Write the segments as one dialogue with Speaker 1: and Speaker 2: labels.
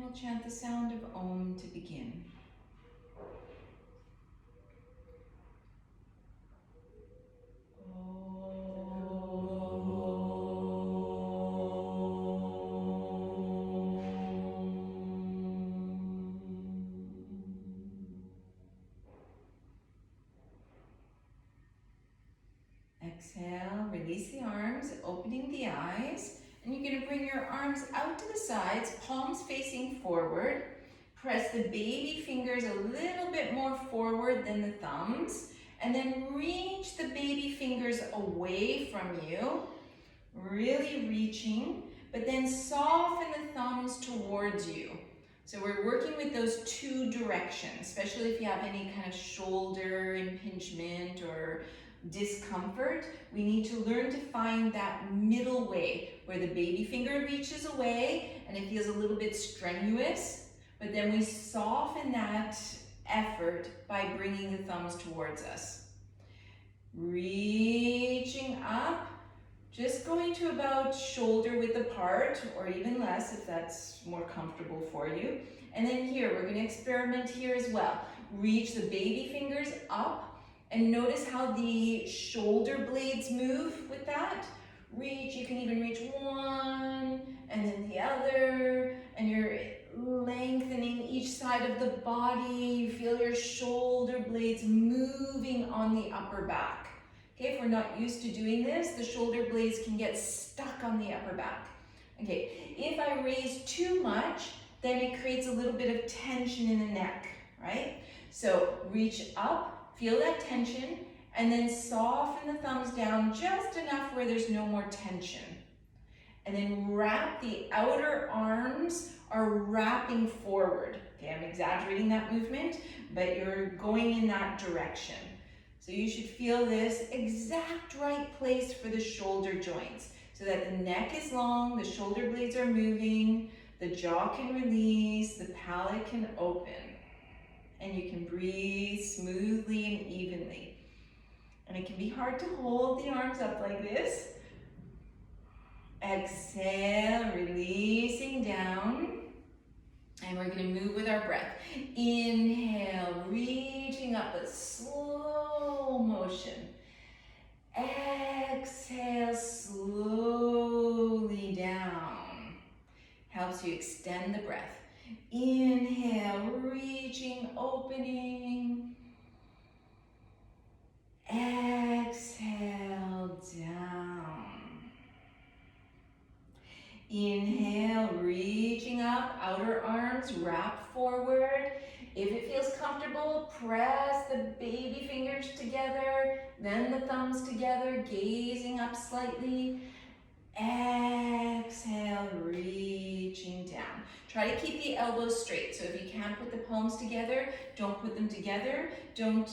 Speaker 1: we'll chant the sound of OM to begin. Exhale, release the arms, opening the eyes, and you're going to bring your arms out to the sides, palms facing forward. Press the baby fingers a little bit more forward than the thumbs, and then reach the baby fingers away from you, really reaching, but then soften the thumbs towards you. So we're working with those two directions, especially if you have any kind of shoulder impingement or discomfort. We need to learn to find that middle way where the baby finger reaches away and it feels a little bit strenuous, but then we soften that effort by bringing the thumbs towards us. Reaching up, just going to about shoulder width apart, or even less if that's more comfortable for you. And then here, we're going to experiment here as well. Reach the baby fingers up, and notice how the shoulder blades move with that. Reach, you can even reach one, and then the other, and you're lengthening each side of the body. You feel your shoulder blades moving on the upper back. Okay, if we're not used to doing this, the shoulder blades can get stuck on the upper back. Okay, if I raise too much, then it creates a little bit of tension in the neck, right? So reach up, feel that tension, and then soften the thumbs down just enough where there's no more tension. And then wrap, the outer arms are wrapping forward. Okay, I'm exaggerating that movement, but you're going in that direction. So you should feel this exact right place for the shoulder joints so that the neck is long, the shoulder blades are moving, the jaw can release, the palate can open, and you can breathe smoothly and evenly. And it can be hard to hold the arms up like this. Exhale, releasing down. And we're going to move with our breath. Inhale, reaching up with slow motion. Exhale, slowly down. Helps you extend the breath. Inhale, reaching, opening. Exhale, down. Inhale, reaching up, outer arms wrap forward. If it feels comfortable, press the baby fingers together, then the thumbs together, gazing up slightly. Exhale, reaching down. Try to keep the elbows straight. So if you can't put the palms together, don't put them together. Don't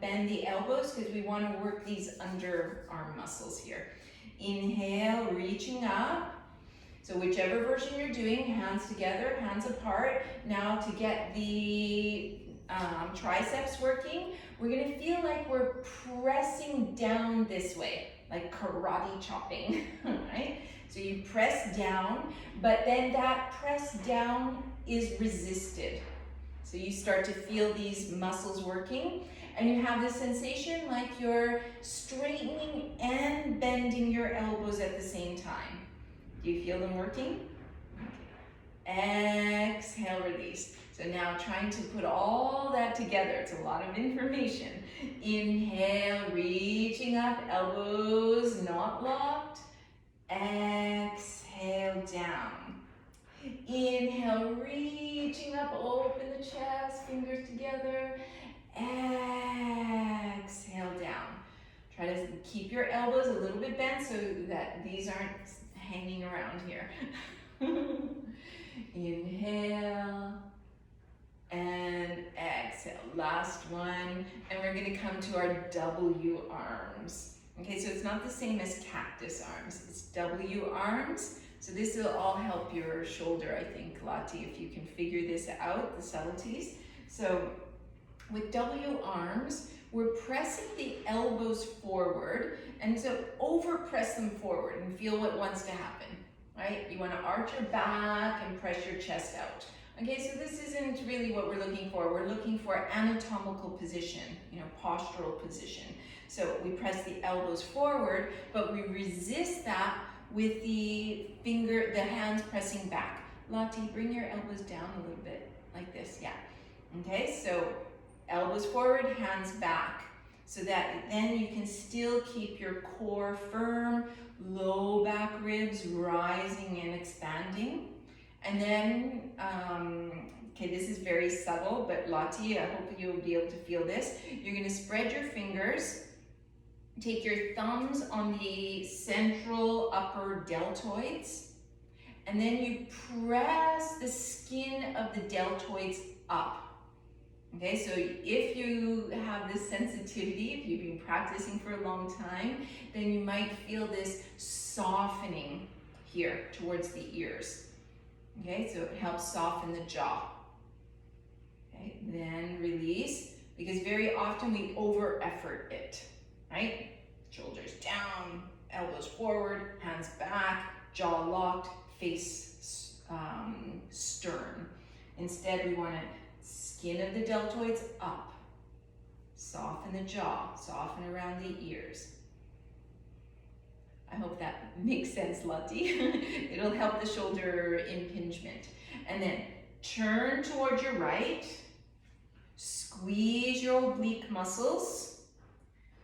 Speaker 1: bend the elbows because we want to work these underarm muscles here. Inhale, reaching up. So whichever version you're doing, hands together, hands apart. Now to get the triceps working, we're going to feel like we're pressing down this way, like karate chopping, right? So you press down, but then that press down is resisted. So you start to feel these muscles working, and you have this sensation like you're straightening and bending your elbows at the same time. Do you feel them working? Exhale, release. So now trying to put all that together. It's a lot of information. Inhale, reaching up, elbows not locked. Exhale, down. Inhale, reaching up, open the chest, fingers together. Exhale, down. Try to keep your elbows a little bit bent so that these aren't hanging around here. Inhale and exhale. Last one, and we're going to come to our W arms. Okay, so it's not the same as cactus arms. It's W arms. So this will all help your shoulder, I think, Lati, if you can figure this out, the subtleties. So with W arms, we're pressing the elbows forward, and so over press them forward and feel what wants to happen, right? You want to arch your back and press your chest out. Okay, so this isn't really what we're looking for. We're looking for anatomical position, postural position. So we press the elbows forward, but we resist that with the hands pressing back. Lottie, bring your elbows down a little bit, like this, yeah. Okay, so elbows forward, hands back, so that then you can still keep your core firm, low back ribs rising and expanding. And then, okay, this is very subtle, but Lottie, I hope you'll be able to feel this. You're gonna spread your fingers, take your thumbs on the central upper deltoids, and then you press the skin of the deltoids up. Okay, so if you have this sensitivity, if you've been practicing for a long time, then you might feel this softening here towards the ears. Okay, so it helps soften the jaw. Okay, then release, because very often we over effort it, right? Shoulders down, elbows forward, hands back, jaw locked, face stern. Instead, we want to skin of the deltoids up, soften the jaw, soften around the ears. I hope that makes sense, Lottie. It'll help the shoulder impingement. And then turn towards your right, squeeze your oblique muscles,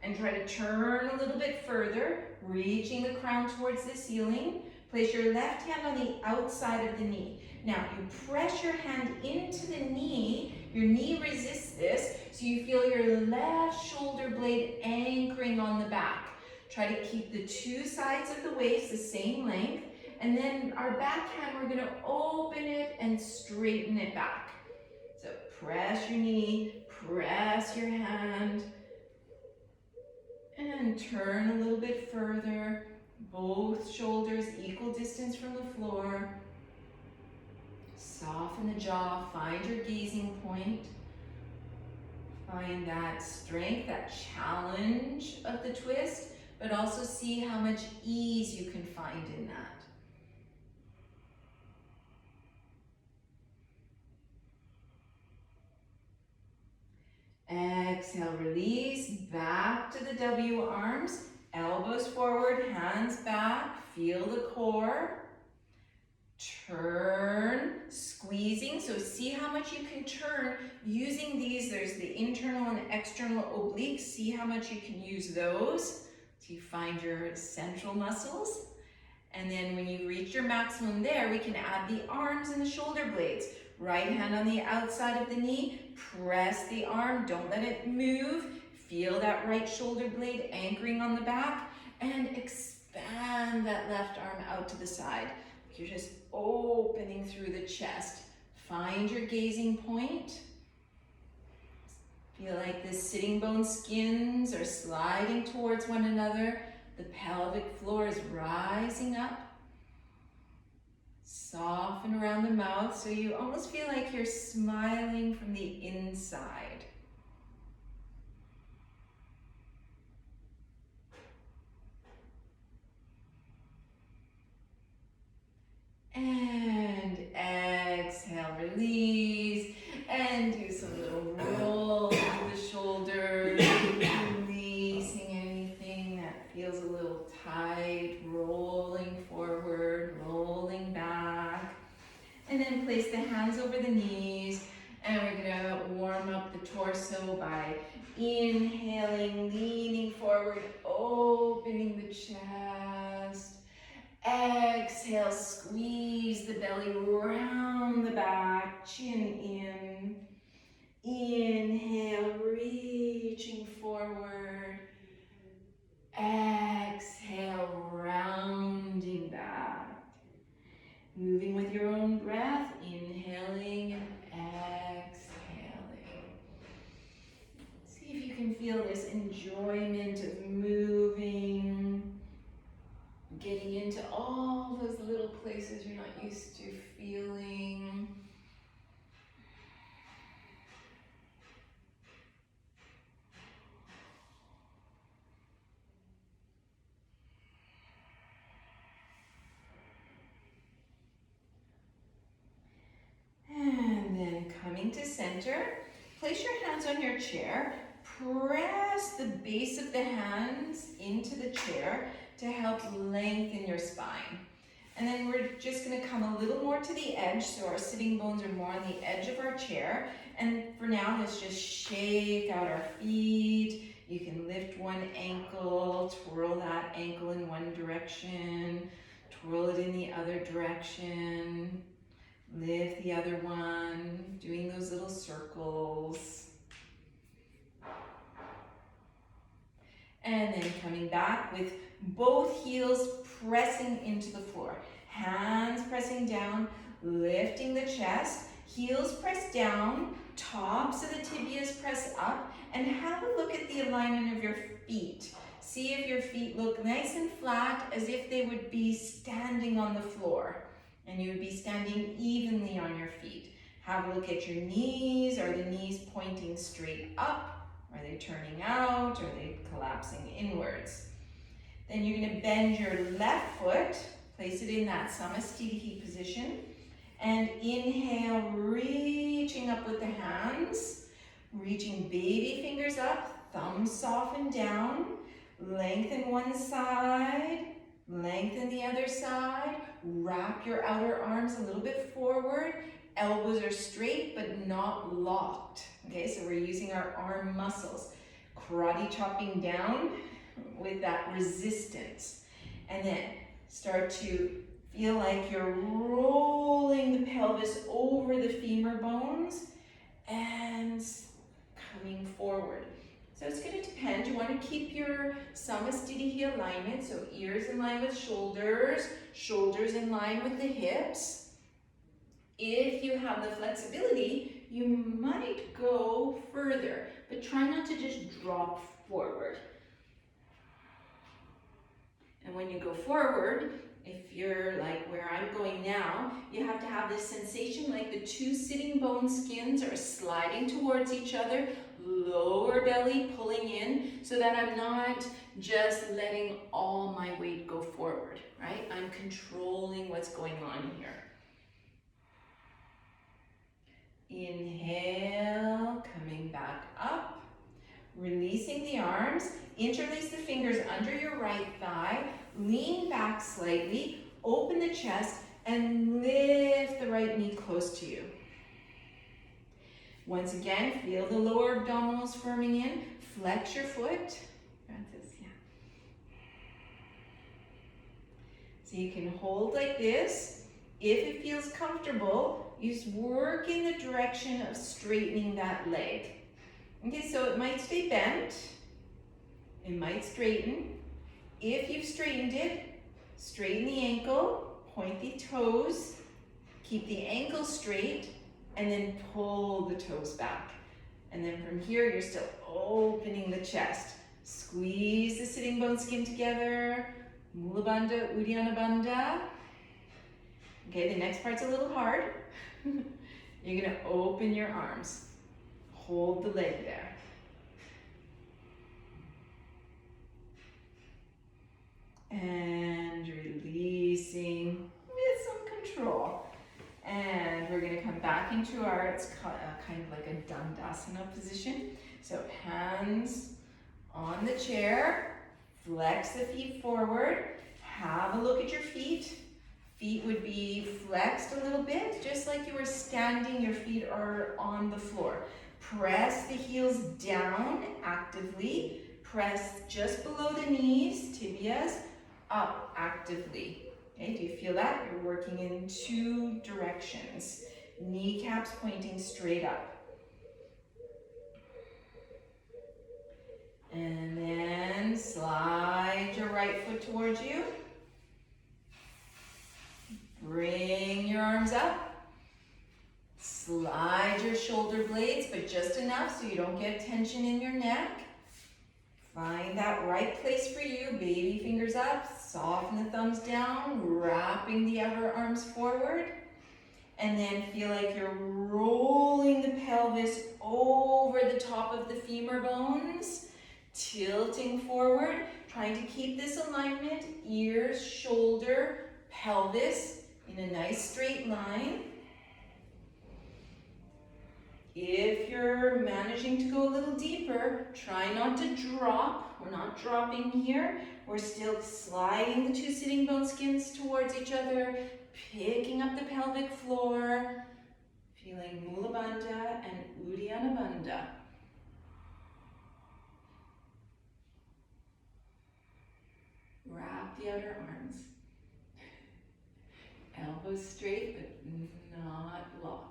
Speaker 1: and try to turn a little bit further, reaching the crown towards the ceiling. Place your left hand on the outside of the knee. Now, you press your hand into the knee. Your knee resists this, so you feel your left shoulder blade anchoring on the back. Try to keep the two sides of the waist the same length, and then our back hand, we're gonna open it and straighten it back. So press your knee, press your hand, and turn a little bit further. Both shoulders equal distance from the floor. Soften the jaw, find your gazing point. Find that strength, that challenge of the twist, but also see how much ease you can find in that. Exhale, release, back to the W arms, elbows forward, hands back, feel the core. Turn, squeezing, so see how much you can turn using these. There's the internal and external obliques. See how much you can use those to find your central muscles. And then when you reach your maximum there, we can add the arms and the shoulder blades. Right hand on the outside of the knee, press the arm, don't let it move. Feel that right shoulder blade anchoring on the back, and expand that left arm out to the side. You're just opening through the chest. Find your gazing point. Feel like the sitting bone skins are sliding towards one another. The pelvic floor is rising up. Soften around the mouth so you almost feel like you're smiling from the inside. And exhale, release, and do some little rolls with the shoulders, releasing anything that feels a little tight, rolling forward, rolling back. And then place the hands over the knees, and we're gonna warm up the torso by inhaling, leaning forward, opening the chest. Exhale, squeeze the belly round the back, chin in. Inhale, reaching forward. Exhale, rounding back. Moving with your own breath, inhaling and exhaling. See if you can feel this enjoyment of moving, getting into all those little places you're not used to feeling. And coming to center. Place your hands on your chair. Press the base of the hands into the chair to help lengthen your spine. And then we're just going to come a little more to the edge, so our sitting bones are more on the edge of our chair. And for now, let's just shake out our feet. You can lift one ankle, twirl that ankle in one direction, twirl it in the other direction, lift the other one, doing those little circles. And then coming back with both heels pressing into the floor. Hands pressing down, lifting the chest, heels press down, tops of the tibias press up, and have a look at the alignment of your feet. See if your feet look nice and flat, as if they would be standing on the floor, and you would be standing evenly on your feet. Have a look at your knees. Are the knees pointing straight up? Are they turning out? Are they collapsing inwards? Then you're going to bend your left foot, place it in that Samastitihi position, and inhale, reaching up with the hands, reaching baby fingers up, thumbs soften down, lengthen one side, lengthen the other side, wrap your outer arms a little bit forward, elbows are straight but not locked. Okay, so we're using our arm muscles, karate chopping down with that resistance. And then start to feel like you're rolling the pelvis over the femur bones and coming forward. So it's going to depend. You want to keep your Samastitihi alignment, so ears in line with shoulders, shoulders in line with the hips. If you have the flexibility, you might go further, but try not to just drop forward. And when you go forward, if you're like where I'm going now, you have to have this sensation like the two sitting bone skins are sliding towards each other, lower belly pulling in, so that I'm not just letting all my weight go forward, right? I'm controlling what's going on here. Inhale, coming back up, releasing the arms, interlace the fingers under your right thigh, lean back slightly, open the chest, and lift the right knee close to you. Once again, feel the lower abdominals firming in, flex your foot. So you can hold like this. If it feels comfortable, you work in the direction of straightening that leg. Okay, so it might stay bent, it might straighten. If you've straightened it, straighten the ankle, point the toes, keep the ankle straight, and then pull the toes back. And then from here, you're still opening the chest. Squeeze the sitting bone skin together, Mula Bandha, Uddiyana Bandha. Okay, the next part's a little hard. You're gonna open your arms. Hold the leg there. And releasing with some control. And we're gonna come back into our, it's kind of like a Dandasana position. So hands on the chair, flex the feet forward, have a look at your feet. Feet would be flexed a little bit, just like you were standing, your feet are on the floor. Press the heels down actively. Press just below the knees, tibias, up actively. Okay, do you feel that? You're working in two directions. Kneecaps pointing straight up. And then slide your right foot towards you. Bring your arms up. Slide your shoulder blades, but just enough so you don't get tension in your neck. Find that right place for you. Baby fingers up, soften the thumbs down, wrapping the outer arms forward. And then feel like you're rolling the pelvis over the top of the femur bones, tilting forward, trying to keep this alignment, ears, shoulder, pelvis in a nice straight line. If you're managing to go a little deeper, try not to drop. We're not dropping here. We're still sliding the two sitting bone skins towards each other, picking up the pelvic floor, feeling Mula Bandha and Uddiyana Bandha. Wrap the outer arms. Elbows straight, but not locked.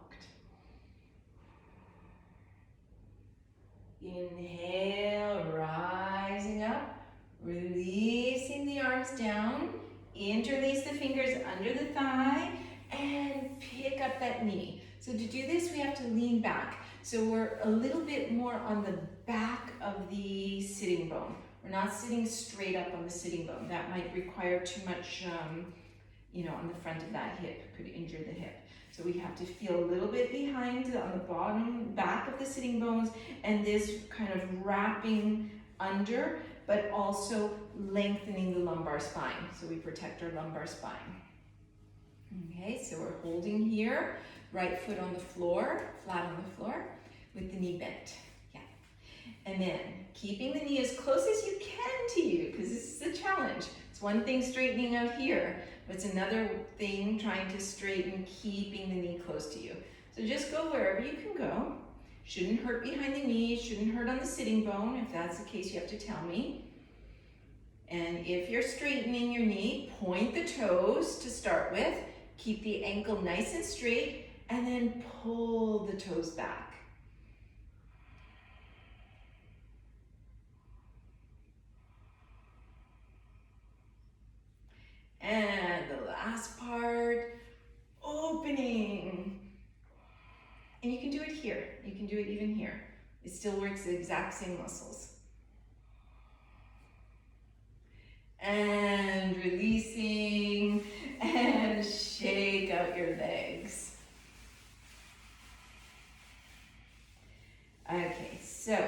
Speaker 1: Inhale, rising up, releasing the arms down, interlace the fingers under the thigh, and pick up that knee. So to do this, we have to lean back. So we're a little bit more on the back of the sitting bone. We're not sitting straight up on the sitting bone. That might require too much, on the front of that hip, could injure the hip. So we have to feel a little bit behind on the bottom, back of the sitting bones, and this kind of wrapping under, but also lengthening the lumbar spine. So we protect our lumbar spine. Okay, so we're holding here, right foot on the floor, flat on the floor, with the knee bent. Yeah. And then keeping the knee as close as you can to you, because this is a challenge. It's one thing straightening out here, but it's another thing trying to straighten, keeping the knee close to you. So just go wherever you can go. Shouldn't hurt behind the knee, shouldn't hurt on the sitting bone. If that's the case, you have to tell me. And if you're straightening your knee, point the toes to start with. Keep the ankle nice and straight, and then pull the toes back. And the last part, opening. And you can do it here. You can do it even here. It still works the exact same muscles. And releasing, and shake out your legs. Okay, so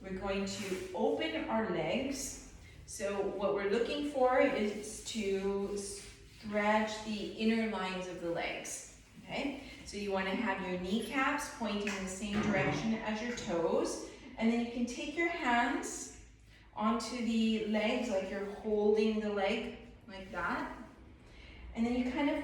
Speaker 1: we're going to open our legs. So what we're looking for is to stretch the inner lines of the legs, okay? So you want to have your kneecaps pointing in the same direction as your toes, and then you can take your hands onto the legs like you're holding the leg like that, and then you kind of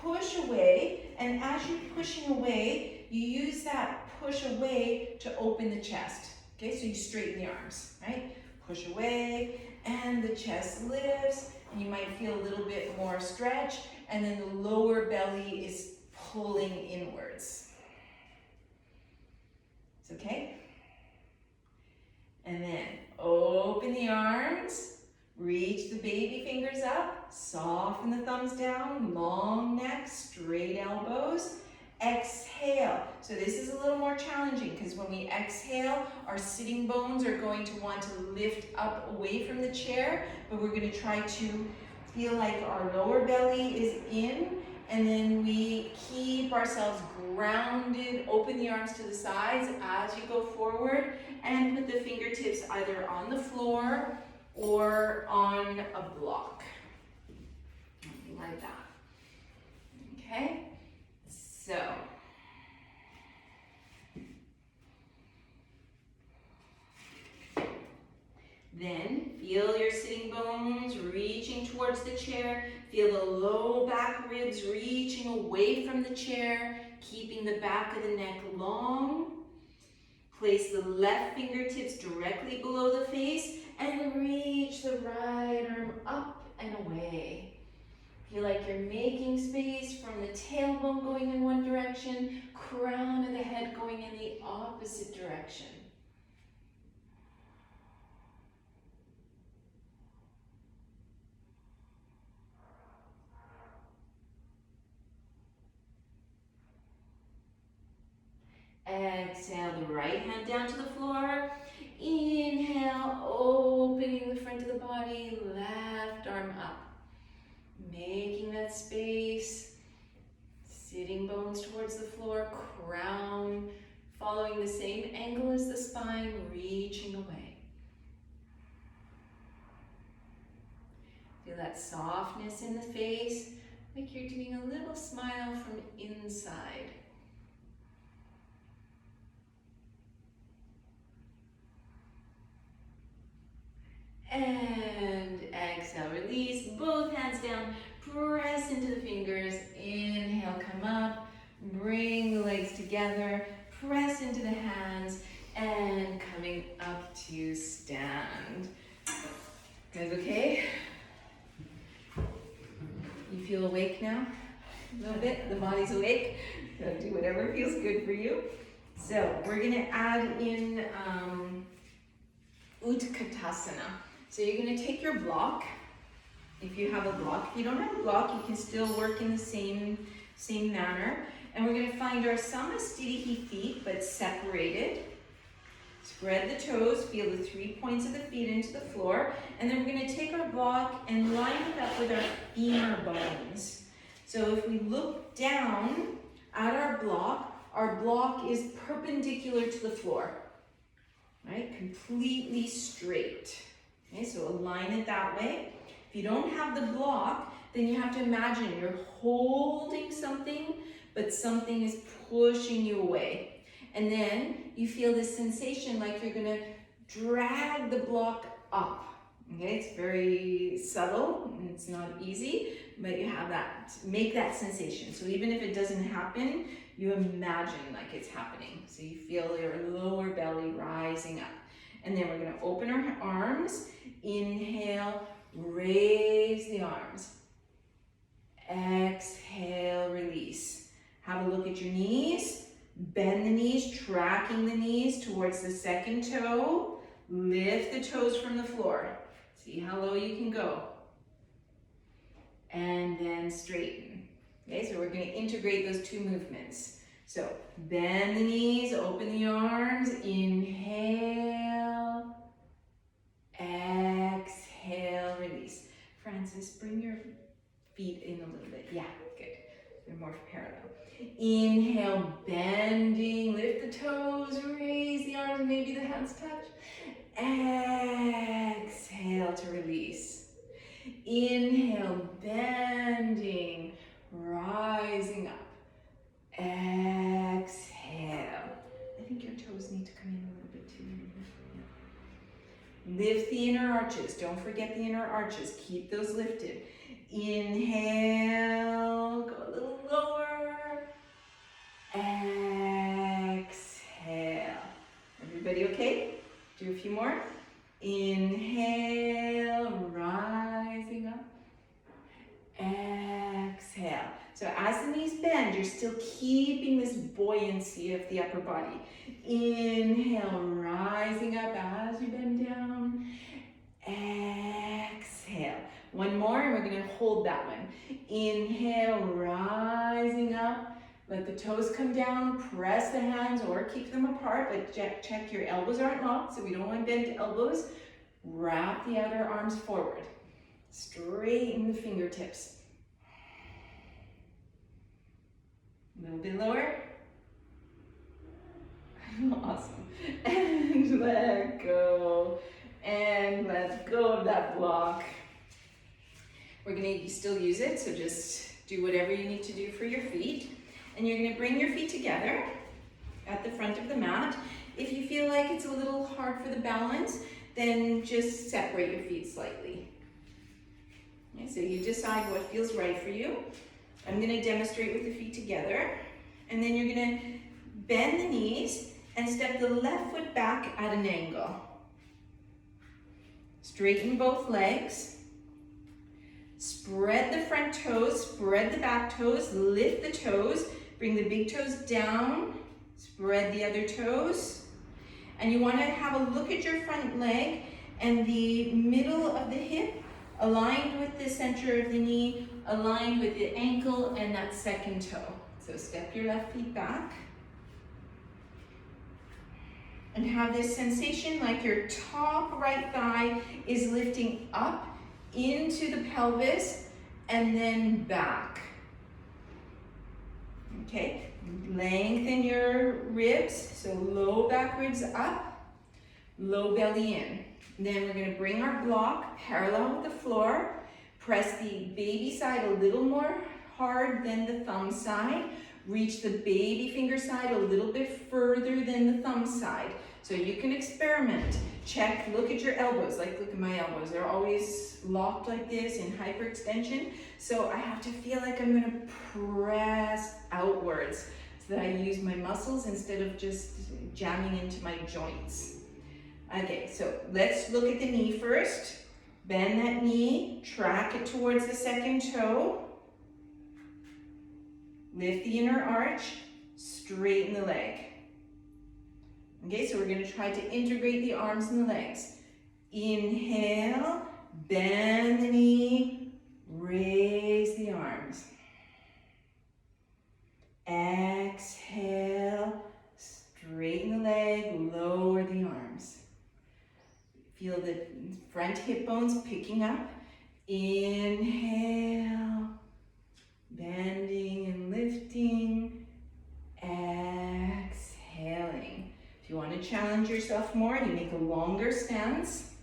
Speaker 1: push away, and as you're pushing away, you use that push away to open the chest, okay? So you straighten the arms, right? Push away, and the chest lifts, and you might feel a little bit more stretch, and then the lower belly is pulling inwards. It's okay? And then open the arms, reach the baby fingers up, soften the thumbs down, long neck, straight elbows. Exhale. So this is a little more challenging because when we exhale, our sitting bones are going to want to lift up away from the chair, but we're going to try to feel like our lower belly is in, and then we keep ourselves grounded. Open the arms to the sides as you go forward, and put the fingertips either on the floor or on a block. Something like that. Okay? So, then feel your sitting bones reaching towards the chair. Feel the low back ribs reaching away from the chair, keeping the back of the neck long. Place the left fingertips directly below the face and reach the right arm up and away. Feel like you're making space from the tailbone going in one direction, crown of the head going in the opposite direction. Exhale the right hand down to the floor. Inhale, opening the front of the body, left arm up. Making that space, sitting bones towards the floor, crown following the same angle as the spine, reaching away. Feel that softness in the face, like you're doing a little smile from inside. And exhale, release. Both hands down. Press into the fingers. Inhale, come up. Bring the legs together. Press into the hands. And coming up to stand. Guys, okay? You feel awake now? A little bit? The body's awake? So do whatever feels good for you. So we're gonna add in Utkatasana. So you're gonna take your block, if you have a block. If you don't have a block, you can still work in the same manner. And we're gonna find our Samasthiti feet, but separated. Spread the toes, feel the 3 points of the feet into the floor, and then we're going to take our block and line it up with our femur bones. So if we look down at our block is perpendicular to the floor, right? Completely straight. Okay, so align it that way. If you don't have the block, then you have to imagine you're holding something, but something is pushing you away. And then you feel this sensation like you're gonna drag the block up. Okay, it's very subtle and it's not easy, but you have that, make that sensation. So even if it doesn't happen, you imagine like it's happening. So you feel your lower belly rising up. And then we're gonna open our arms. Inhale, raise the arms. Exhale, release. Have a look at your knees. Bend the knees, tracking the knees towards the second toe. Lift the toes from the floor. See how low you can go. And then straighten. Okay, so we're going to integrate those two movements. So bend the knees, open the arms. Inhale. Exhale, release. Francis, bring your feet in a little bit. Yeah, good. They're more parallel. Inhale, bending, lift the toes, raise the arms, maybe the hands touch. Exhale to release. Inhale, bending, rising up. Exhale. I think your toes need to come in a little bit too. Lift the inner arches. Don't forget the inner arches. Keep those lifted. Inhale, go a little lower. Exhale. Everybody okay? Do a few more. Inhale, rising up. Exhale. So as the knees bend, you're still keeping this buoyancy of the upper body. Inhale, rising up as you bend down. Exhale. One more, and we're going to hold that one. Inhale, rising up. Let the toes come down, press the hands or keep them apart, but check your elbows aren't locked, so we don't want bent elbows. Wrap the outer arms forward. Straighten the fingertips. A little bit lower. Awesome. And let go. And let go of that block. We're going to still use it, so just do whatever you need to do for your feet. And you're going to bring your feet together at the front of the mat. If you feel like it's a little hard for the balance, then just separate your feet slightly. Okay, so you decide what feels right for you. I'm going to demonstrate with the feet together. And then you're going to bend the knees and step the left foot back at an angle. Straighten both legs. Spread the front toes, spread the back toes, lift the toes. Bring the big toes down, spread the other toes. And you want to have a look at your front leg and the middle of the hip aligned with the center of the knee, aligned with the ankle and that second toe. So step your left feet back. And have this sensation like your top right thigh is lifting up into the pelvis and then back. Okay, lengthen your ribs, so low back ribs up, low belly in. Then we're going to bring our block parallel with the floor, press the baby side a little more hard than the thumb side, reach the baby finger side a little bit further than the thumb side. So you can experiment. check, look at your elbows, like look at my elbows. They're always locked like this in hyperextension. So I have to feel like I'm gonna press outwards so that I use my muscles instead of just jamming into my joints. Okay, so let's look at the knee first. Bend that knee, track it towards the second toe. Lift the inner arch, straighten the leg. Okay, so we're going to try to integrate the arms and the legs. Inhale, bend the knee, raise the arms. Exhale, straighten the leg, lower the arms. Feel the front hip bones picking up. Inhale, bending and lifting, exhaling. If you want to challenge yourself more, you make a longer stance.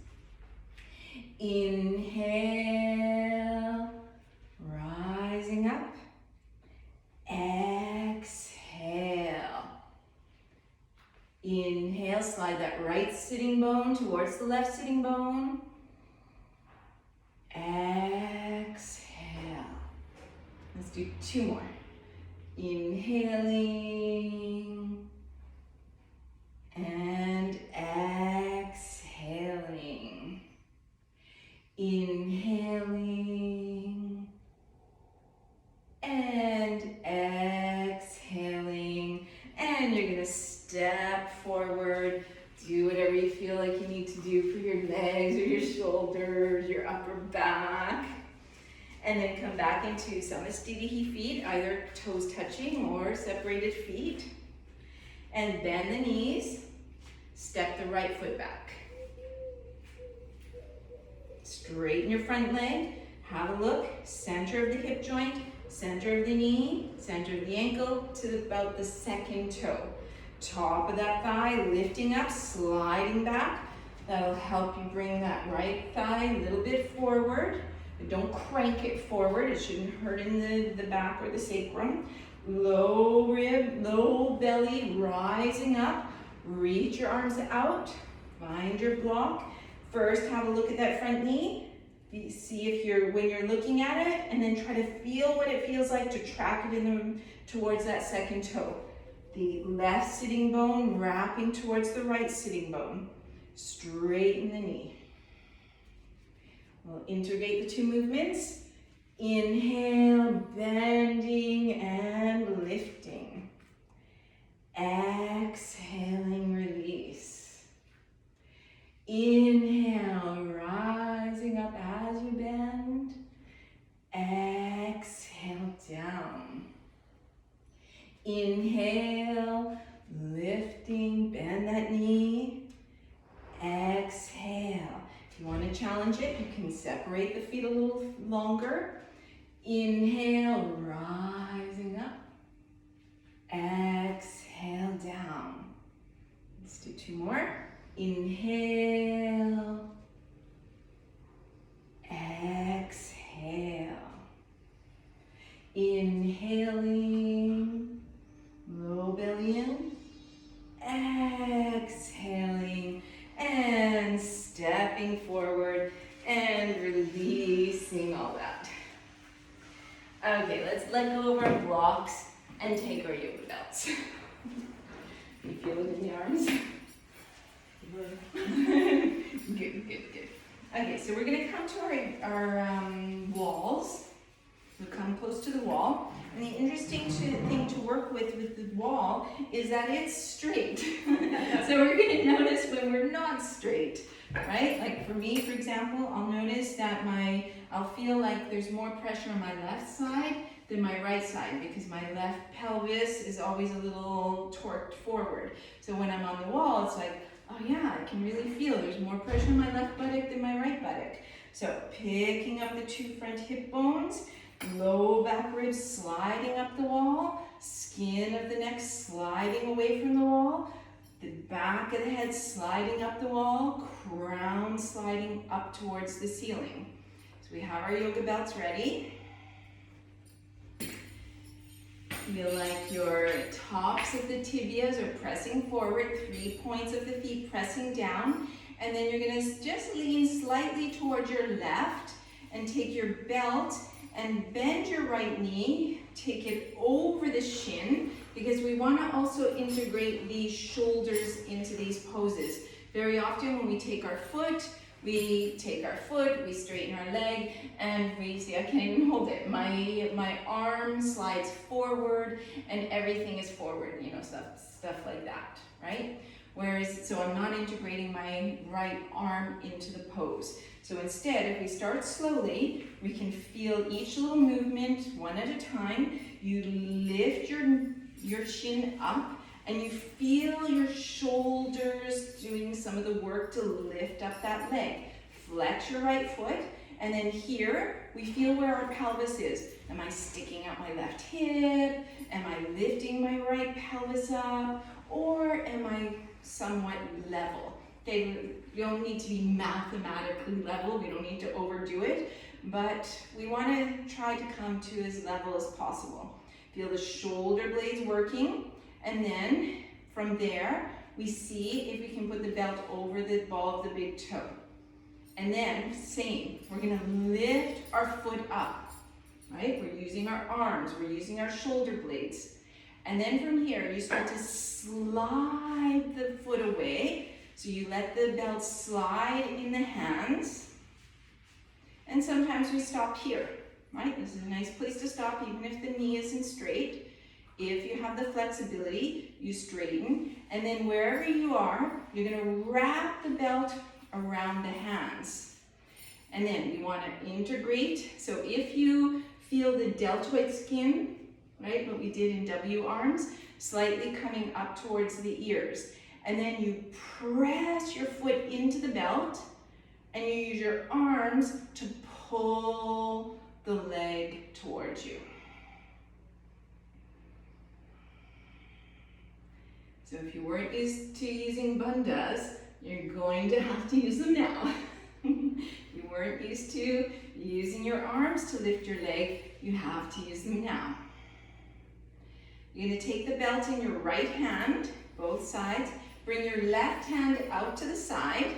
Speaker 1: Inhale, rising up, exhale. Inhale, slide that right sitting bone towards the left sitting bone. Exhale. Let's do 2 more. Inhaling and exhaling. Inhaling and exhaling. And you're going to step forward. Do whatever you feel like you need to do for your legs or your shoulders, your upper back. And then come back into Samastitihi feet, either toes touching or separated feet. And bend the knees. Step the right foot back. Straighten your front leg. Have a look. Center of the hip joint, center of the knee, center of the ankle to about the second toe. Top of that thigh lifting up, sliding back. That'll help you bring that right thigh a little bit forward. But don't crank it forward. It shouldn't hurt in the back or the sacrum. Low rib, low belly, rising up. Reach your arms out. Find your block. First, have a look at that front knee. See if when you're looking at it, and then try to feel what it feels like to track it towards that second toe. The left sitting bone wrapping towards the right sitting bone. Straighten the knee. We'll integrate the 2 movements. Inhale, bending and lifting. Exhaling, release. Inhale, rising up as you bend. Exhale, down. Inhale, lifting, bend that knee. Exhale. If you want to challenge it, you can separate the feet a little longer. Inhale, rising up. Exhale, down. Let's do 2 more. Inhale. Exhale. Inhaling. Low belly in. Exhaling. And stepping forward and releasing all that. Okay, let's let go of our blocks and take our yoga belts. You feel it in the arms? Good. Okay, so we're gonna come to our walls. We'll come close to the wall. And the interesting thing to work with the wall is that it's straight. So we're going to notice when we're not straight, right? Like for me, for example, I'll notice that I'll feel like there's more pressure on my left side than my right side because my left pelvis is always a little torqued forward. So when I'm on the wall, it's like, oh yeah, I can really feel there's more pressure on my left buttock than my right buttock. So picking up the 2 front hip bones, low back ribs sliding up the wall, skin of the neck sliding away from the wall, the back of the head sliding up the wall, crown sliding up towards the ceiling. So we have our yoga belts ready. Feel like your tops of the tibias are pressing forward, 3 points of the feet pressing down, And then you're gonna just lean slightly towards your left and take your belt and bend your right knee, take it over the shin, because we want to also integrate the shoulders into these poses. Very often when we take our foot, we straighten our leg, and we see, I can't even hold it. My arm slides forward and everything is forward, you know, stuff like that, right? Whereas, so I'm not integrating my right arm into the pose. So instead, if we start slowly, we can feel each little movement one at a time. You lift your shin up, and you feel your shoulders doing some of the work to lift up that leg. Flex your right foot, and then here, we feel where our pelvis is. Am I sticking out my left hip? Am I lifting my right pelvis up? Or am I somewhat level? Okay, you don't need to be mathematically level. We don't need to overdo it, but we want to try to come to as level as possible. Feel the shoulder blades working, and then from there, we see if we can put the belt over the ball of the big toe. And then, same, we're gonna lift our foot up, right? We're using our arms, we're using our shoulder blades. And then from here, you start to slide the foot away. So you let the belt slide in the hands. And sometimes we stop here, right? This is a nice place to stop, even if the knee isn't straight. If you have the flexibility, you straighten. And then wherever you are, you're gonna wrap the belt around the hands. And then you wanna integrate. So if you feel the deltoid skin, right, what we did in W arms, slightly coming up towards the ears. And then you press your foot into the belt, and you use your arms to pull the leg towards you. So if you weren't used to using bandhas, you're going to have to use them now. If you weren't used to using your arms to lift your leg, you have to use them now. You're going to take the belt in your right hand, both sides. Bring your left hand out to the side.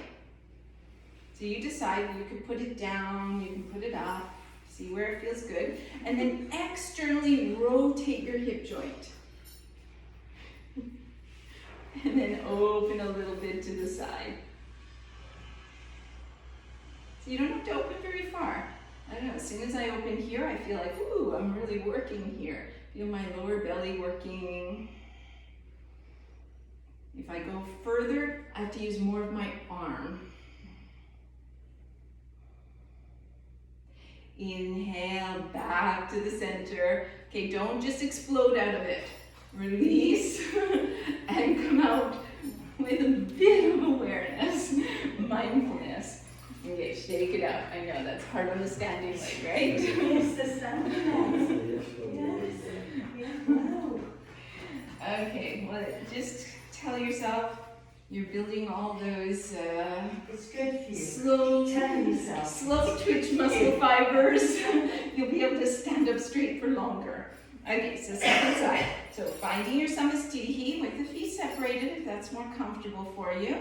Speaker 1: So you decide, you can put it down, you can put it up, see where it feels good. And then externally rotate your hip joint. And then open a little bit to the side. So you don't have to open very far. I don't know, as soon as I open here, I feel like, ooh, I'm really working here. Feel my lower belly working. If I go further, I have to use more of my arm. Inhale, back to the center. Okay, don't just explode out of it. Release and come out with a bit of awareness, mindfulness. Okay, shake it out. I know that's hard on the standing leg, right?
Speaker 2: Yes, the sound. Yes. Wow.
Speaker 1: Okay, well, just tell yourself you're building all those
Speaker 2: It's good for you.
Speaker 1: slow twitch muscle fibers. You'll be able to stand up straight for longer. Okay, so second side. So finding your samasthiti with the feet separated if that's more comfortable for you.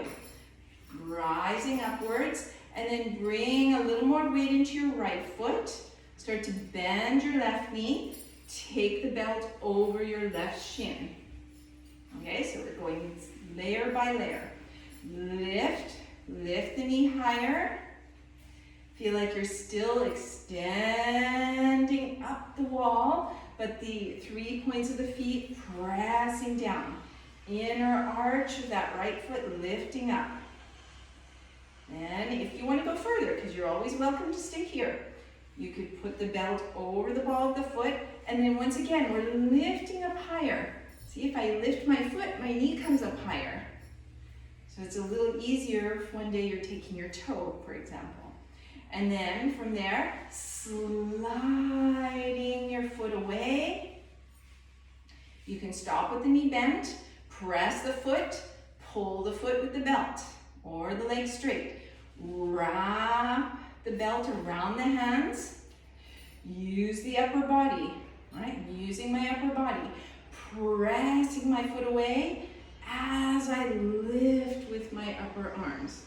Speaker 1: Rising upwards, and then bring a little more weight into your right foot. Start to bend your left knee. Take the belt over your left shin. Okay, so we're going layer by layer. Lift the knee higher. Feel like you're still extending up the wall, but the 3 points of the feet pressing down. Inner arch of that right foot lifting up. Then if you want to go further, because you're always welcome to stay here, you could put the belt over the ball of the foot, and then once again, we're lifting up higher. See, if I lift my foot, my knee comes up higher. So it's a little easier if one day you're taking your toe, for example. And then from there, sliding your foot away. You can stop with the knee bent, press the foot, pull the foot with the belt, or the leg straight. Wrap the belt around the hands. Use the upper body, right? Using my upper body. Pressing my foot away as I lift with my upper arms.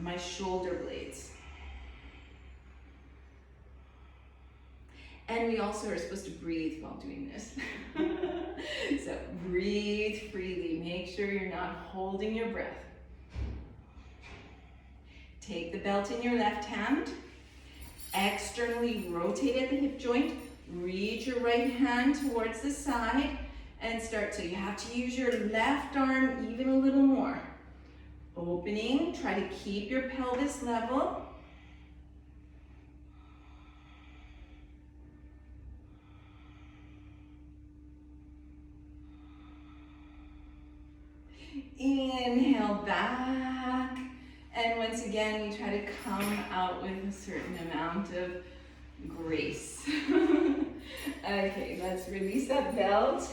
Speaker 1: my shoulder blades. And we also are supposed to breathe while doing this. So breathe freely. Make sure you're not holding your breath. Take the belt in your left hand. Externally rotate at the hip joint. Reach your right hand towards the side and start. So you have to use your left arm even a little more. Opening, try to keep your pelvis level. Inhale back. And once again, we try to come out with a certain amount of grace. Okay, let's release that belt.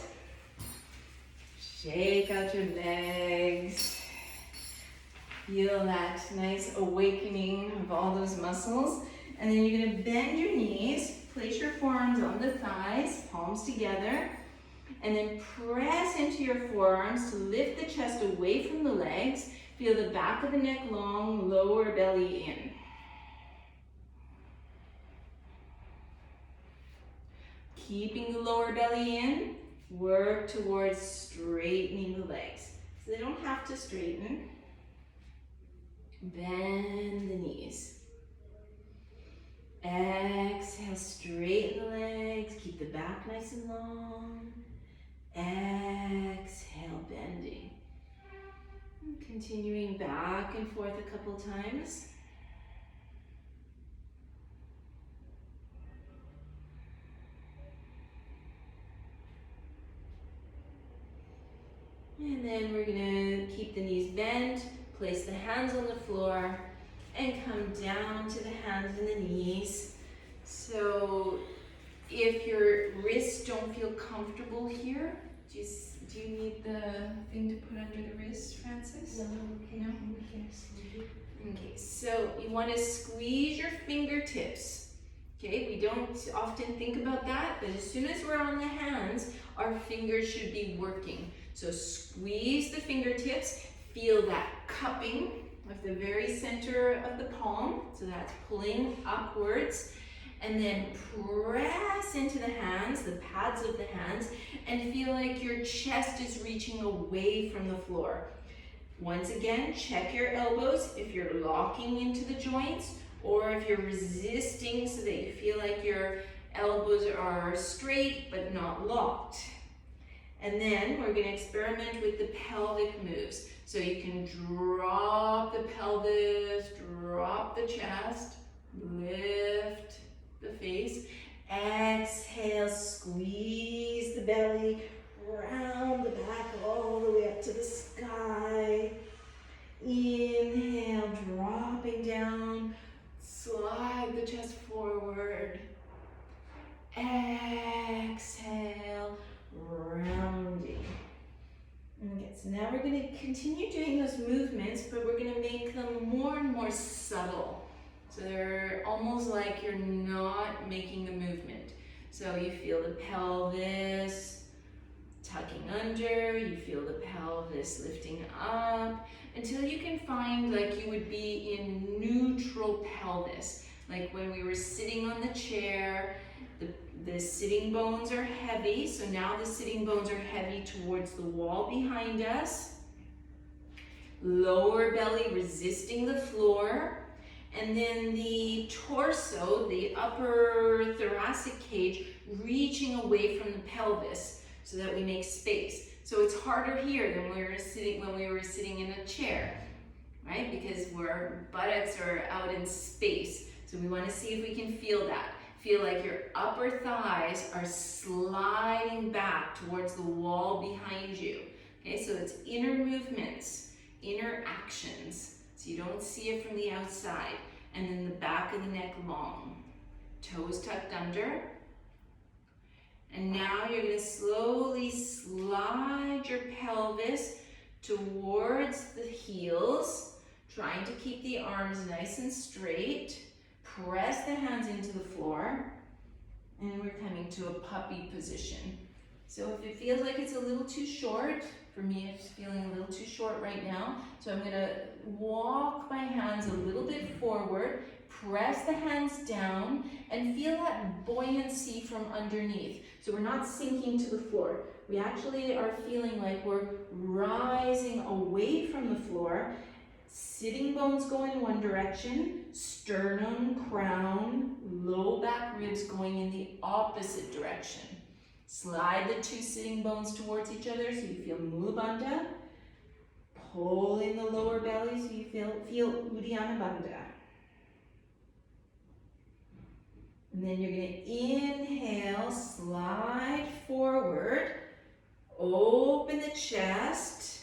Speaker 1: Shake out your legs. Feel that nice awakening of all those muscles. And then you're gonna bend your knees, place your forearms on the thighs, palms together, and then press into your forearms to lift the chest away from the legs. Feel the back of the neck long, lower belly in. Keeping the lower belly in, work towards straightening the legs. So they don't have to straighten. Bend the knees. Exhale, straighten the legs. Keep the back nice and long. Exhale, bending. And continuing back and forth a couple times. And then we're gonna keep the knees bent, place the hands on the floor, and come down to the hands and the knees. So if your wrists don't feel comfortable here, do you need the thing to put under the wrist, Francis?
Speaker 2: No, okay,
Speaker 1: No? Okay, so you want to squeeze your fingertips. Okay, we don't often think about that, but as soon as we're on the hands, our fingers should be working. So squeeze the fingertips, feel that cupping of the very center of the palm, so that's pulling upwards, and then press into the hands, the pads of the hands, and feel like your chest is reaching away from the floor. Once again, check your elbows if you're locking into the joints or if you're resisting so that you feel like your elbows are straight but not locked. And then we're going to experiment with the pelvic moves. So you can drop the pelvis, drop the chest, lift the face. Exhale, squeeze the belly, round the back all the way up to the sky. Inhale, dropping down, slide the chest forward. Exhale, rounding. Okay, so now we're going to continue doing those movements, but we're going to make them more and more subtle. So they're almost like you're not making the movement. So you feel the pelvis tucking under, you feel the pelvis lifting up, until you can find like you would be in neutral pelvis. Like when we were sitting on the chair, the sitting bones are heavy, so now the sitting bones are heavy towards the wall behind us. Lower belly resisting the floor. And then the torso, the upper thoracic cage, reaching away from the pelvis so that we make space. So it's harder here than when we were sitting in a chair, right? Because our buttocks are out in space. So we want to see if we can feel that. Feel like your upper thighs are sliding back towards the wall behind you. Okay, so it's inner movements, inner actions. So you don't see it from the outside. And then the back of the neck long. Toes tucked under. And now you're going to slowly slide your pelvis towards the heels, trying to keep the arms nice and straight. Press the hands into the floor. And we're coming to a puppy position. So if it feels like it's a little too short, for me it's feeling a little too short right now, so I'm gonna walk my hands a little bit forward, press the hands down, and feel that buoyancy from underneath. So we're not sinking to the floor. We actually are feeling like we're rising away from the floor. Sitting bones go in one direction, sternum, crown, low back ribs going in the opposite direction. Slide the two sitting bones towards each other so you feel Mula Bandha. Pull in the lower belly so you feel Uddiyana Bandha. And then you're going to inhale, slide forward, open the chest,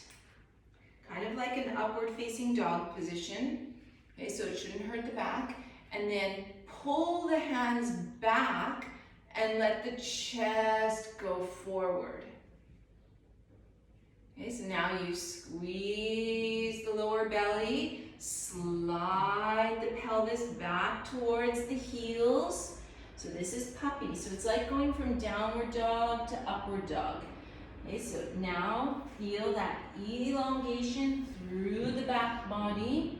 Speaker 1: kind of like an upward facing dog position. Okay, so it shouldn't hurt the back. And then pull the hands back and let the chest go forward. Okay, so now you squeeze the lower belly, slide the pelvis back towards the heels. So this is puppy. So it's like going from downward dog to upward dog. Okay, so now feel that elongation through the back body.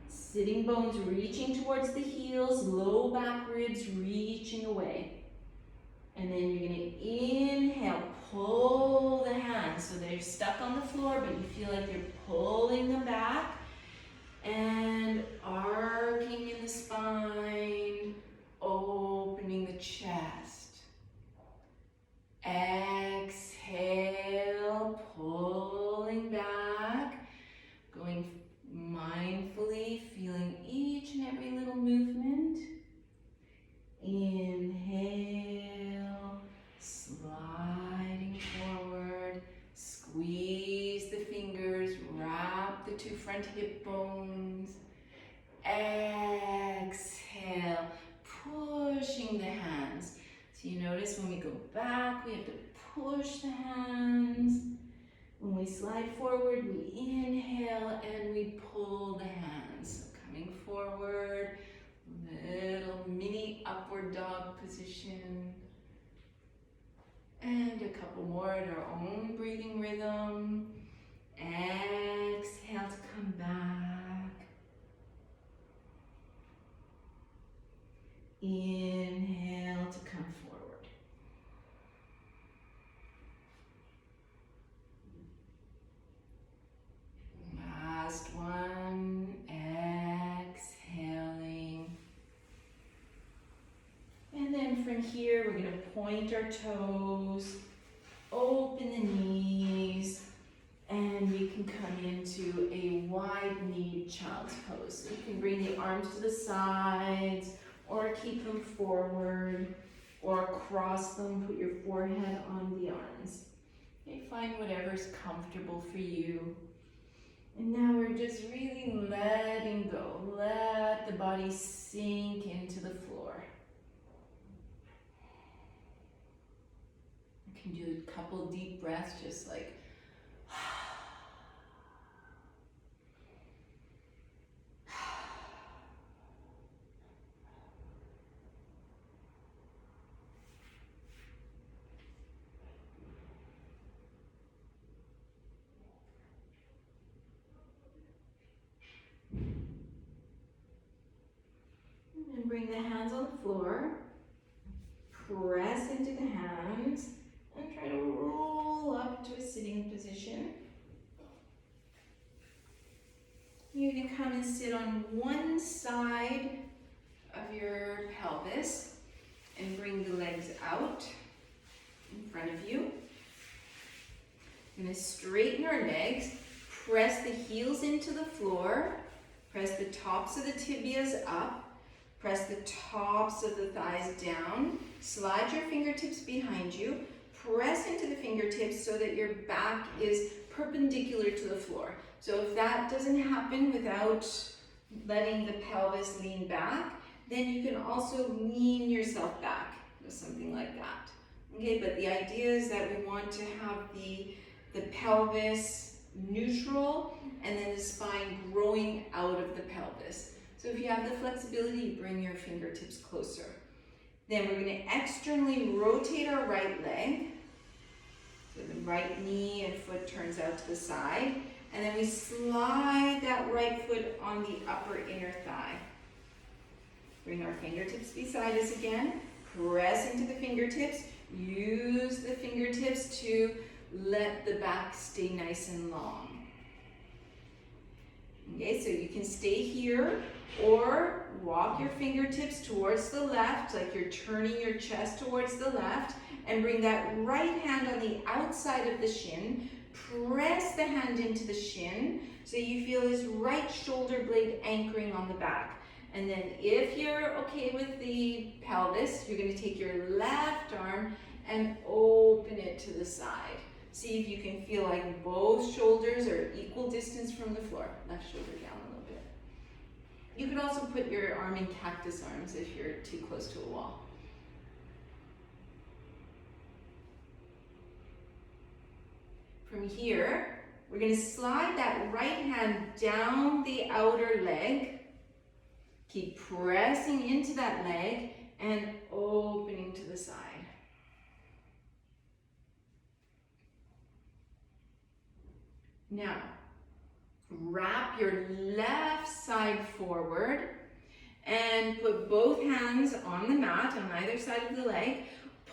Speaker 1: Sitting bones reaching towards the heels, low back ribs reaching away. And then you're going to inhale, pull the hands so they're stuck on the floor, but you feel like you're pulling them back and arcing in the spine, opening the chest. Exhale, pulling back, going mindfully, feeling each and every little movement. Inhale, sliding forward, squeeze the fingers, wrap the two front hip bones. Exhale, pushing the hands. So you notice when we go back, we have to push the hands. When we slide forward, we inhale and we pull the hands. So coming forward, little mini upward dog position. And a couple more at our own breathing rhythm. Exhale to come back. Inhale to come forward. Last one. Exhaling. And then from here, we're going to point our toes, open the knees, and we can come into a wide-kneed child's pose. So you can bring the arms to the sides, or keep them forward, or cross them, put your forehead on the arms. Okay, find whatever's comfortable for you. And now we're just really letting go. Let the body sink into the floor. You can do a couple deep breaths, just like and bring the hands on the floor. Press into the hands and try to roll up to a sitting position. You can come and sit on one side of your pelvis and bring the legs out in front of you. We're going to straighten our legs, press the heels into the floor, press the tops of the tibias up, press the tops of the thighs down, slide your fingertips behind you, press into the fingertips so that your back is perpendicular to the floor. So if that doesn't happen without letting the pelvis lean back, then you can also lean yourself back, something like that. Okay, but the idea is that we want to have the pelvis neutral and then the spine growing out of the pelvis. So if you have the flexibility, you bring your fingertips closer. Then we're going to externally rotate our right leg. So the right knee and foot turns out to the side. And then we slide that right foot on the upper inner thigh. Bring our fingertips beside us again. Press into the fingertips. Use the fingertips to let the back stay nice and long. Okay, so you can stay here or walk your fingertips towards the left, like you're turning your chest towards the left, and bring that right hand on the outside of the shin. Press the hand into the shin so you feel this right shoulder blade anchoring on the back. And then if you're okay with the pelvis, you're going to take your left arm and open it to the side. See if you can feel like both shoulders are equal distance from the floor. Left shoulder down a little bit. You could also put your arm in cactus arms if you're too close to a wall. From here, we're going to slide that right hand down the outer leg. Keep pressing into that leg and opening to the side. Now, wrap your left side forward and put both hands on the mat on either side of the leg.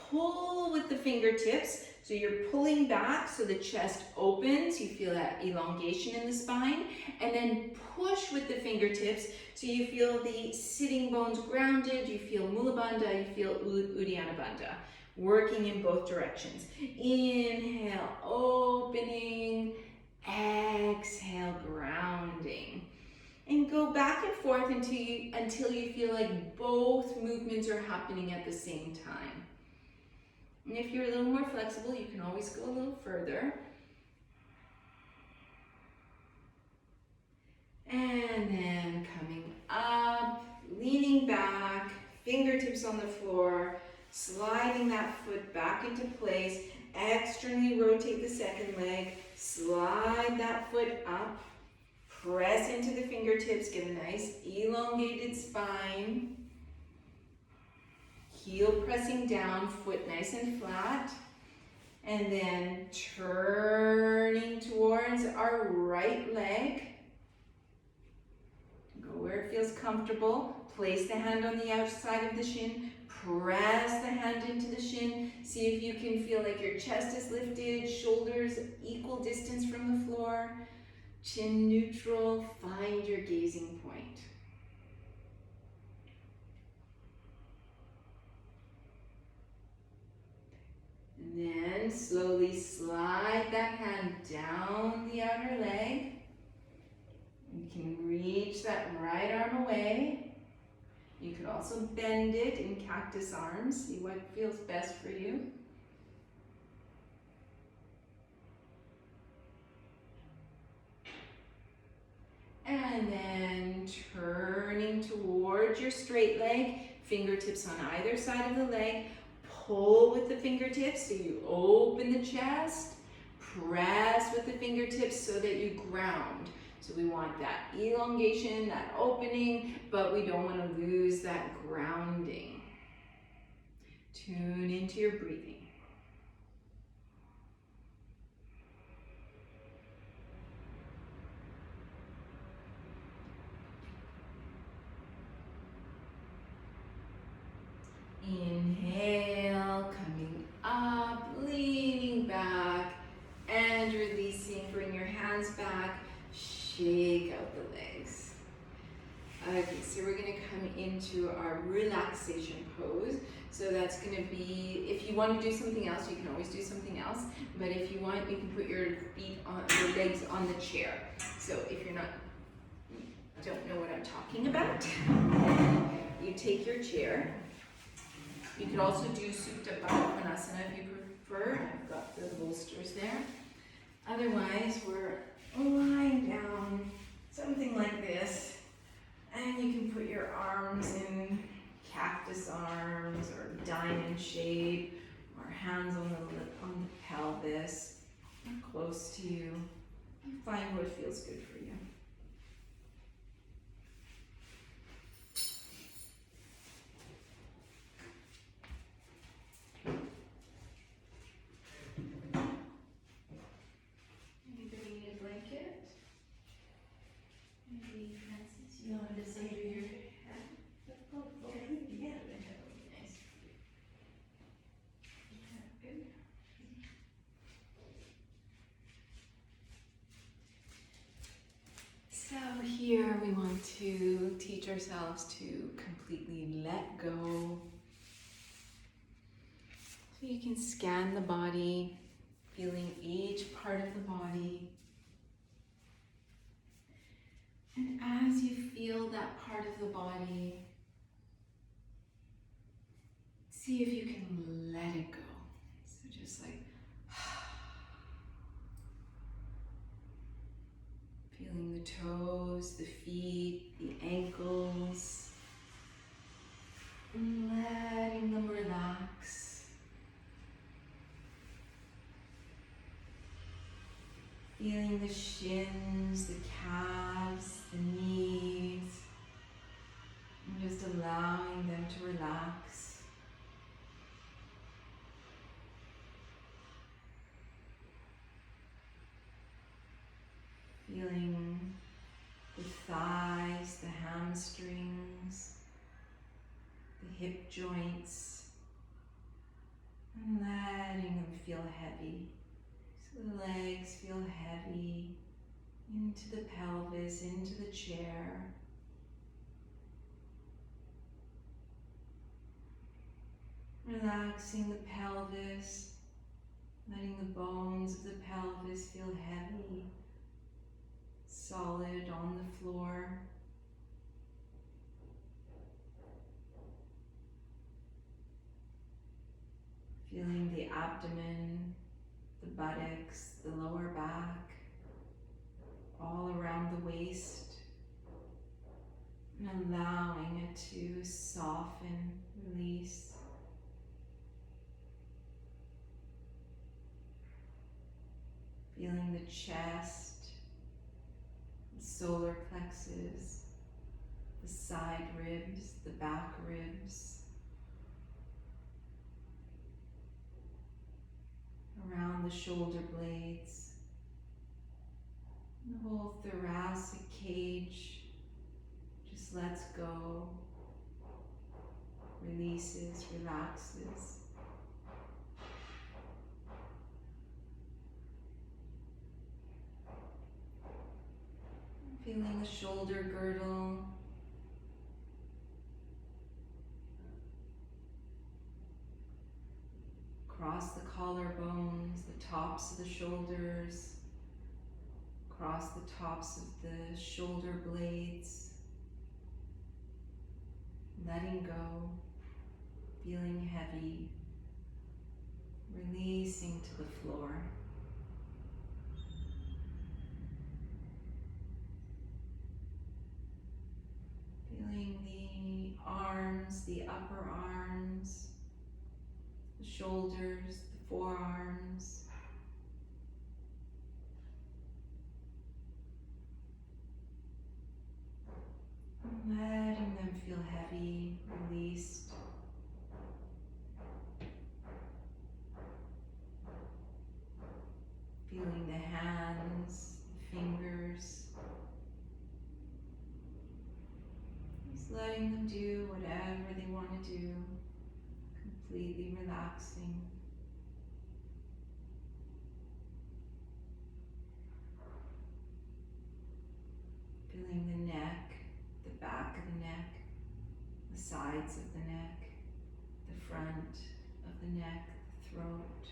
Speaker 1: Pull with the fingertips. So you're pulling back so the chest opens, you feel that elongation in the spine, and then push with the fingertips so you feel the sitting bones grounded, you feel Mula Bandha, you feel Uddiyana Bandha, working in both directions. Inhale, opening, exhale, grounding. And go back and forth until you feel like both movements are happening at the same time. And if you're a little more flexible, you can always go a little further. And then coming up, leaning back, fingertips on the floor, sliding that foot back into place. Externally rotate the second leg, slide that foot up, press into the fingertips, get a nice elongated spine. Heel pressing down, foot nice and flat. And then turning towards our right leg. Go where it feels comfortable. Place the hand on the outside of the shin. Press the hand into the shin. See if you can feel like your chest is lifted, shoulders equal distance from the floor. Chin neutral, find your gazing point. And then slowly slide that hand down the outer leg. You can reach that right arm away. You could also bend it in cactus arms. See what feels best for you. And then turning towards your straight leg, fingertips on either side of the leg. Pull with the fingertips so you open the chest. Press with the fingertips so that you ground. So we want that elongation, that opening, but we don't want to lose that grounding. Tune into your breathing. Inhale, coming up, leaning back, and releasing. Bring your hands back, shake out the legs. Okay, so we're going to come into our relaxation pose. So that's going to be, if you want to do something else, you can always do something else. But if you want, you can put your feet on, your legs on the chair. So if you're don't know what I'm talking about, you take your chair. You could also do Supta Baddha if you prefer. I've got the bolsters there. Otherwise, we're lying down, something like this. And you can put your arms in cactus arms or diamond shape, or hands on the pelvis, or close to you. Find what feels good for you. to teach ourselves to completely let go. So you can scan the body, feeling each part of the body. And as you feel that part of the body, see if you can let it go. So just like feeling the toes, the feet, the ankles, and letting them relax. Feeling the shins, the calves, the knees, and just allowing them to relax. Feeling the thighs, the hamstrings, the hip joints, and letting them feel heavy. So the legs feel heavy into the pelvis, into the chair. Relaxing the pelvis, letting the bones of the pelvis feel heavy, solid on the floor. Feeling the abdomen, the buttocks, the lower back, all around the waist, and allowing it to soften, release. Feeling the chest, the solar plexus, the side ribs, the back ribs, around the shoulder blades, the whole thoracic cage just lets go, releases, relaxes. Feeling the shoulder girdle, across the collarbones, the tops of the shoulders, across the tops of the shoulder blades, letting go, feeling heavy, releasing to the floor. Feeling the arms, the upper arms, the shoulders, the forearms. And letting them feel heavy, released. Feeling the hands, the fingers. Just letting them do whatever they want to do, completely relaxing. Feeling the neck, the back of the neck, the sides of the neck, the front of the neck, the throat.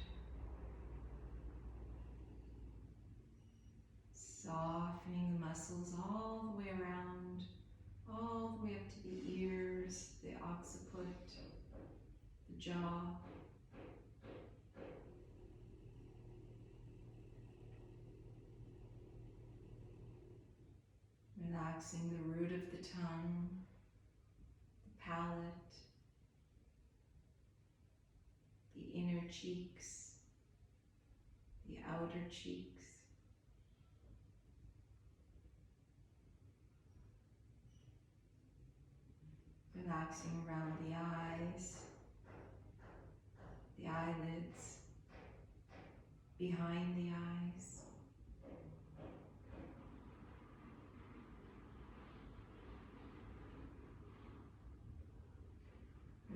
Speaker 1: Softening the muscles all the way around, all the way up to the ears, the occiput, the jaw. Relaxing the root of the tongue, the palate, the inner cheeks, the outer cheeks. Relaxing around the eyes, the eyelids, behind the eyes.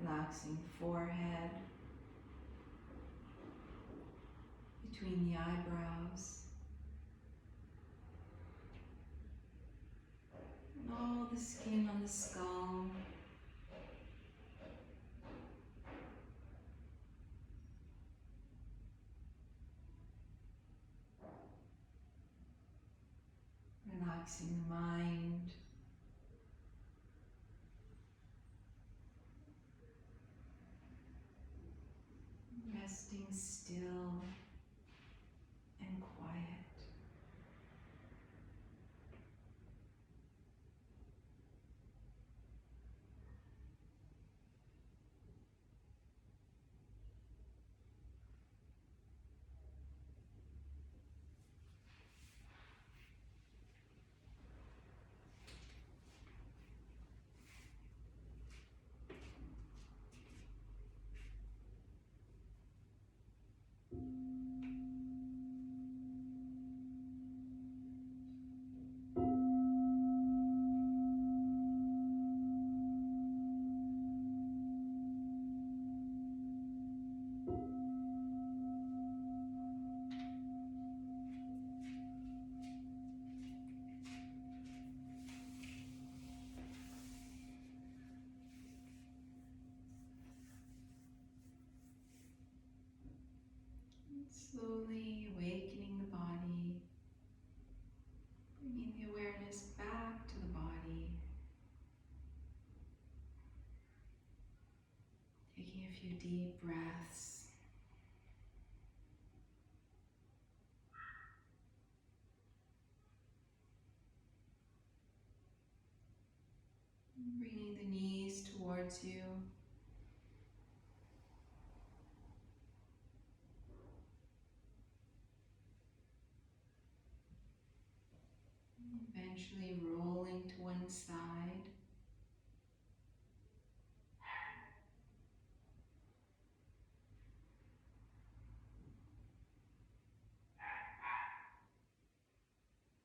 Speaker 1: Relaxing the forehead, between the eyebrows, and all the skin on the skull. Relaxing the mind. Resting still and quiet. Slowly awakening the body, bringing the awareness back to the body, taking a few deep breaths. Bringing the knees towards you. Eventually rolling to one side.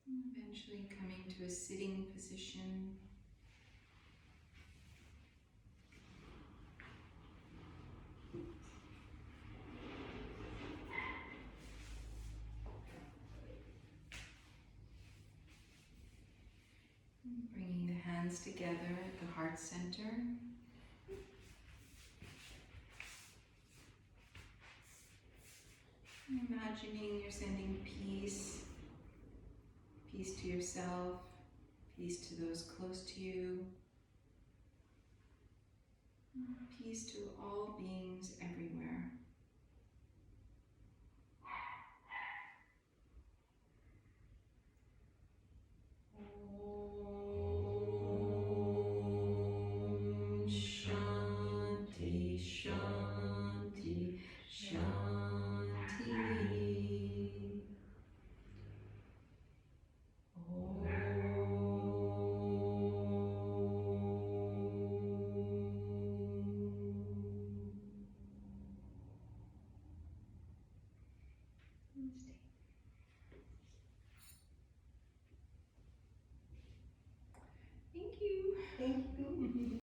Speaker 1: And eventually coming to a sitting position. Bringing the hands together at the heart center. And imagining you're sending peace, peace to yourself, peace to those close to you, peace to all beings everywhere. OM Shanti, Shanti, Shanti. Thank you.
Speaker 2: Thank you.